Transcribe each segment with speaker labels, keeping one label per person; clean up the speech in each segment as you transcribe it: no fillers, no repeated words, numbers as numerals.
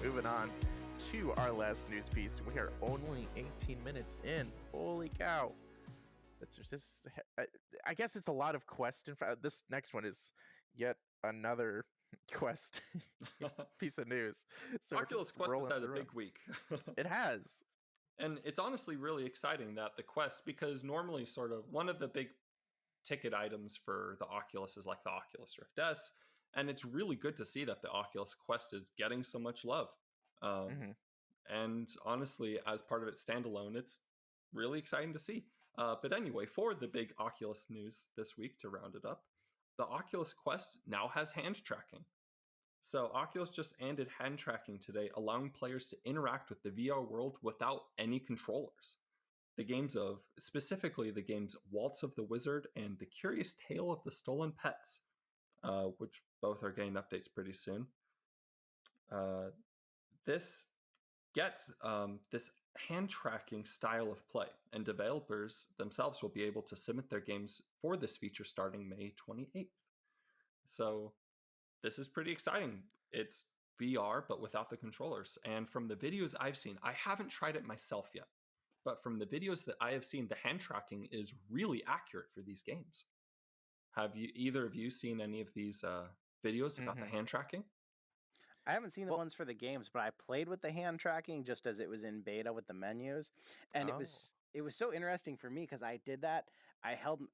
Speaker 1: moving on to our last news piece. We are only 18 minutes in. Holy cow. I guess it's a lot of Quest. In fact, this next one is yet another Quest piece of news. So
Speaker 2: Oculus Quest has had a big week.
Speaker 1: It has.
Speaker 2: And it's honestly really exciting that the Quest, because normally sort of one of the big ticket items for the Oculus is like the Oculus Rift S. And it's really good to see that the Oculus Quest is getting so much love. And honestly, as part of its standalone, it's really exciting to see. But anyway, for the big Oculus news this week, to round it up, the Oculus Quest now has hand tracking. So Oculus just added hand tracking today, allowing players to interact with the VR world without any controllers. Specifically the games Waltz of the Wizard and The Curious Tale of the Stolen Pets, which both are getting updates pretty soon. This gets this hand tracking style of play, and developers themselves will be able to submit their games for this feature starting May 28th. So this is pretty exciting. It's VR, but without the controllers. And from the videos I've seen, I haven't tried it myself yet, but from the videos that I have seen, the hand tracking is really accurate for these games. Have either of you seen any of these videos about the hand tracking?
Speaker 3: I haven't seen the ones for the games, but I played with the hand tracking just as it was in beta with the menus. And it was so interesting for me because I did that.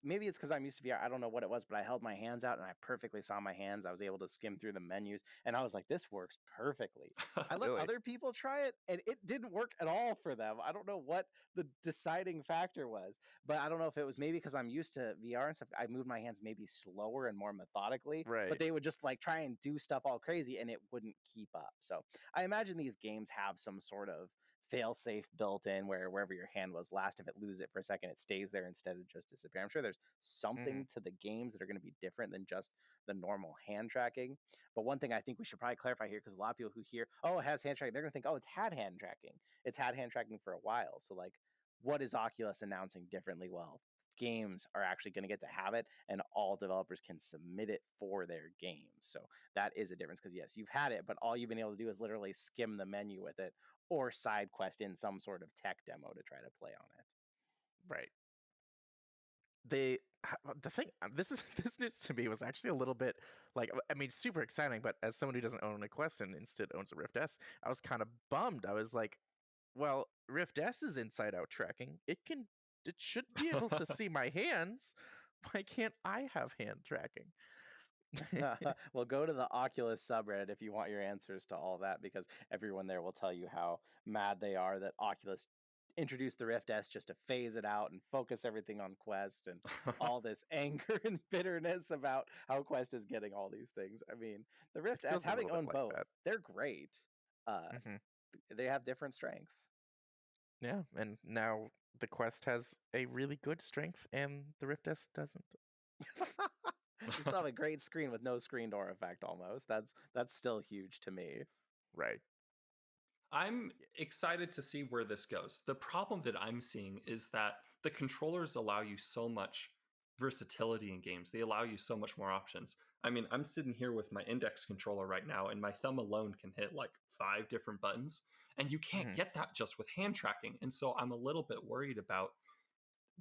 Speaker 3: Maybe it's because I'm used to VR. I don't know what it was, but I held my hands out and I perfectly saw my hands. I was able to skim through the menus and I was like, this works perfectly. I let other people try it and it didn't work at all for them. I don't know what the deciding factor was, but I don't know if it was maybe because I'm used to VR and stuff. I moved my hands maybe slower and more methodically, but they would just like try and do stuff all crazy and it wouldn't keep up. So I imagine these games have some sort of fail-safe built in where wherever your hand was last, if it loses it for a second, it stays there instead of just disappear. I'm sure there's something to the games that are going to be different than just the normal hand tracking. But one thing I think we should probably clarify here, because a lot of people who hear, oh, it has hand tracking, they're going to think, oh, it's had hand tracking. It's had hand tracking for a while. So like, what is Oculus announcing differently? Well, games are actually going to get to have it and all developers can submit it for their games. So that is a difference because yes, you've had it, but all you've been able to do is literally skim the menu with it or side quest in some sort of tech demo to try to play on it.
Speaker 1: Right. The thing, this news to me was actually a little bit like, I mean, super exciting, but as someone who doesn't own a Quest and instead owns a Rift S, I was kind of bummed. I was like, well, Rift S is inside out tracking. It should be able to see my hands. Why can't I have hand tracking?
Speaker 3: Well, go to the Oculus subreddit if you want your answers to all that, because everyone there will tell you how mad they are that Oculus introduced the Rift S just to phase it out and focus everything on Quest, and all this anger and bitterness about how Quest is getting all these things. I mean, the Rift S, having owned both, they're great. They have different strengths.
Speaker 1: Yeah, and now the Quest has a really good strength and the Rift S doesn't.
Speaker 3: You still have a great screen with no screen door effect almost. That's still huge to me.
Speaker 1: Right.
Speaker 2: I'm excited to see where this goes. The problem that I'm seeing is that the controllers allow you so much versatility in games. They allow you so much more options. I mean, I'm sitting here with my index controller right now, and my thumb alone can hit like 5 different buttons, and you can't get that just with hand tracking. And so I'm a little bit worried about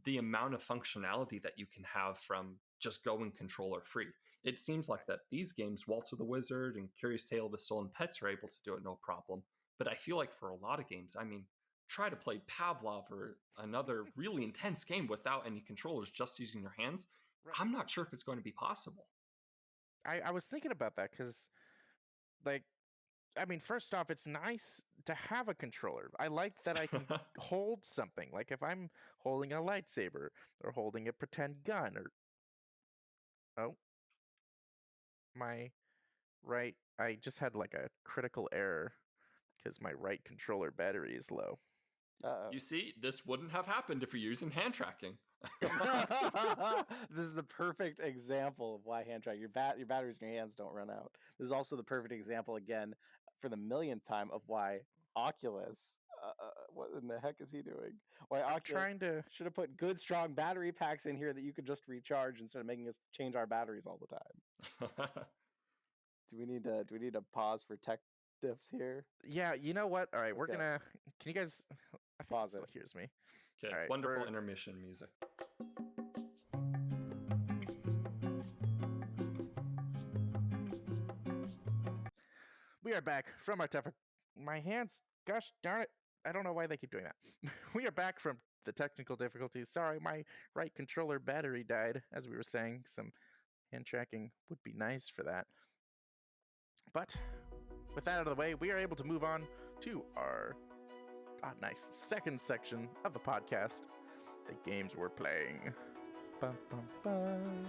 Speaker 2: the amount of functionality that you can have from just going controller free. It seems like that these games, Waltz of the Wizard and Curious Tale of the Stolen Pets, are able to do it no problem. But I feel like for a lot of games, I mean, try to play Pavlov or another really intense game without any controllers, just using your hands. I'm not sure if it's going to be possible.
Speaker 1: I was thinking about that because, like, I mean, first off, it's nice to have a controller. I like that I can hold something. Like if I'm holding a lightsaber or holding a pretend gun or... Oh. My right... I just had like a critical error because my right controller battery is low.
Speaker 3: Uh-oh.
Speaker 2: You see, this wouldn't have happened if you're using hand tracking.
Speaker 3: This is the perfect example of why hand tracking. Your batteries in your hands don't run out. This is also the perfect example, again, for the millionth time, of why Oculus... what in the heck is he doing? Why Oculus should have put good, strong battery packs in here that you could just recharge instead of making us change our batteries all the time. Do we need to pause for tech diffs here.
Speaker 1: Yeah, you know what? All right, we're
Speaker 3: Okay.
Speaker 1: gonna. Can you guys? I think
Speaker 3: Pause
Speaker 1: it still
Speaker 3: it.
Speaker 1: hears me.
Speaker 2: Okay,
Speaker 1: All right,
Speaker 2: wonderful intermission music.
Speaker 1: We are back from our My hands, gosh darn it. I don't know why they keep doing that. We are back from the technical difficulties. Sorry, my right controller battery died. As we were saying, some hand tracking would be nice for that. But with that out of the way, we are able to move on to our nice second section of the podcast, the games we're playing. Bum, bum, bum.